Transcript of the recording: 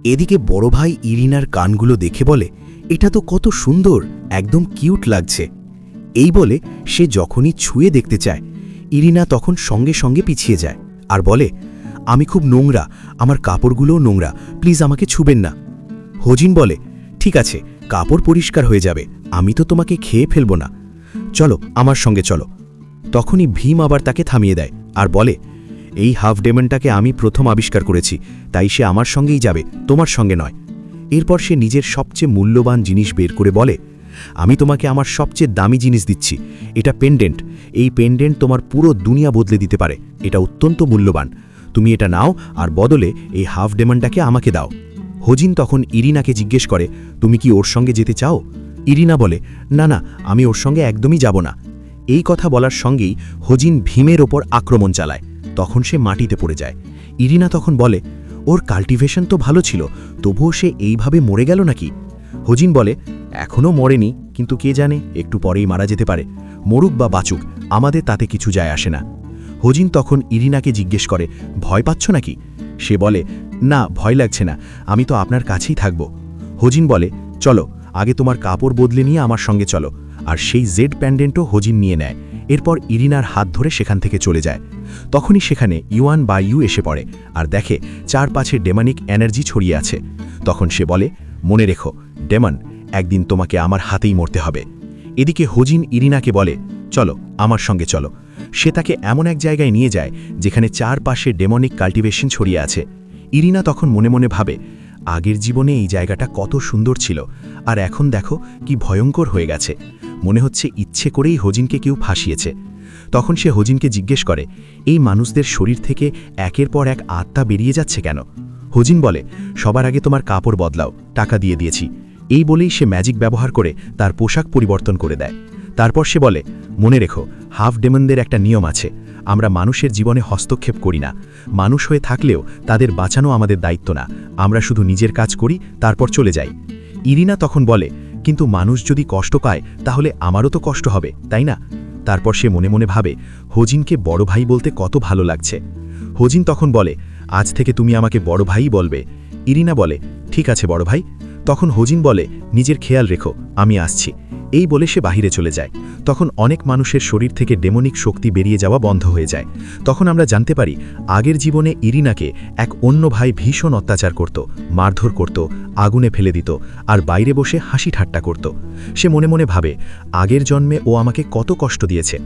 এদিকে বড় ভাই ইরিনার কানগুলো দেখে বলে, এটা তো কত সুন্দর, একদম কিউট লাগছে। এই বলে সে যখনই ছুঁয়ে দেখতে চায়, ইরিনা তখন সঙ্গে সঙ্গে পিছিয়ে যায় আর বলে, আমি খুব নোংরা, আমার কাপড়গুলোও নোংরা, প্লিজ আমাকে ছুবেন না। হোজিন বলে, ঠিক আছে, কাপড় পরিষ্কার হয়ে যাবে, আমি তো তোমাকে খেয়ে ফেলব না, চলো আমার সঙ্গে চলো। তখনই ভীম আবার তাকে থামিয়ে দেয় আর বলে, এই হাফ ডেমনটাকে আমি প্রথম আবিষ্কার করেছি, তাই সে আমার সঙ্গেই যাবে, তোমার সঙ্গে নয়। এরপর সে নিজের সবচেয়ে মূল্যবান জিনিস বের করে বলে, আমি তোমাকে আমার সবচেয়ে দামি জিনিস দিচ্ছি, এটা পেন্ডেন্ট। এই পেন্ডেন্ট তোমার পুরো দুনিয়া বদলে দিতে পারে, এটা অত্যন্ত মূল্যবান, তুমি এটা নাও আর বদলে এই হাফ ডেমনটাকে আমাকে দাও। হোজিন তখন ইরিনাকে জিজ্ঞেস করে, তুমি কি ওর সঙ্গে যেতে চাও? ইরিনা বলে, না না, আমি ওর সঙ্গে একদমই যাব না। এই কথা বলার সঙ্গেই হোজিন ভীমের ওপর আক্রমণ চালায়, তখন সে মাটিতে পড়ে যায়। ইরিনা তখন বলে, ওর কাল্টিভেশন তো ভালো ছিল, তবুও সে এইভাবে মরে গেল নাকি? হোজিন বলে, এখনও মরেনি, কিন্তু কে জানে, একটু পরেই মারা যেতে পারে, মরুক বা বাঁচুক, আমাদের তাতে কিছু যায় আসে না। হোজিন তখন ইরিনাকে জিজ্ঞেস করে, ভয় পাচ্ছ নাকি? সে বলে, না, ভয় লাগছে না, আমি তো আপনার কাছেই থাকব। হোজিন বলে, চলো, আগে তোমার কাপড় বদলে নিয়ে আমার সঙ্গে চলো। আর সেই জেড প্যান্ডেন্টও হোজিন নিয়ে নেয়। এরপর ইরিনার হাত ধরে সেখান থেকে চলে যায়। তখনই সেখানে ইউয়ান বা ইউ এসে পড়ে আর দেখে চারপাশে ডেমনিক এনার্জি ছড়িয়ে আছে। তখন সে বলে, মনে রেখো ডেমন, একদিন তোমাকে আমার হাতেই মরতে হবে। এদিকে হোজিন ইরিনাকে বলে, চলো আমার সঙ্গে চলো। সে তাকে এমন এক জায়গায় নিয়ে যায় যেখানে চারপাশে ডেমনিক কাল্টিভেশন ছড়িয়ে আছে। ইরিনা তখন মনে মনে ভাবে, আগের জীবনে এই জায়গাটা কত সুন্দর ছিল, আর এখন দেখো কি ভয়ঙ্কর হয়ে গেছে, মনে হচ্ছে ইচ্ছে করেই হোজিনকে কেউ ফাঁসিয়েছে। তখন সে হোজিনকে জিজ্ঞেস করে, এই মানুষদের শরীর থেকে একের পর এক আত্মা বেরিয়ে যাচ্ছে কেন? হোজিন বলে, সবার আগে তোমার কাপড় বদলাও, টাকা দিয়ে দিয়েছি। এই বলেই সে ম্যাজিক ব্যবহার করে তার পোশাক পরিবর্তন করে দেয়। তারপর সে বলে, মনে রেখো, হাফ ডেমনদের একটা নিয়ম আছে, আমরা মানুষের জীবনে হস্তক্ষেপ করি না। মানুষ হয়ে থাকলেও তাদের বাঁচানো আমাদের দায়িত্ব না, আমরা শুধু নিজের কাজ করি, তারপর চলে যাই। ইরিনা তখন বলে, কিন্তু মানুষ যদি কষ্ট পায় তাহলে আমারও তো কষ্ট হবে, তাই না? তারপর সে মনে মনে ভাবে, হোজিনকে বড় ভাই বলতে কত ভালো লাগছে। হোজিন তখন বলে, আজ থেকে তুমি আমাকে বড় ভাই বলবে। ইরিনা বলে, ঠিক আছে বড় ভাই। তখন হোজিন বলে, নিজের খেয়াল রেখো, আমি আসছি। এই বলে সে বাহিরে চলে যায়। তখন অনেক মানুষের শরীর থেকে ডেমনিক শক্তি বেরিয়ে যাওয়া বন্ধ হয়ে যায়। তখন আমরা জানতে পারি, আগের জীবনে ইরিনাকে এক অন্য ভাই ভীষণ অত্যাচার করত, মারধর করত, আগুনে ফেলে দিত, আর বাইরে বসে হাসি ঠাট্টা করত। সে মনে মনে ভাবে, আগের জন্মে ও আমাকে কত কষ্ট দিয়েছে।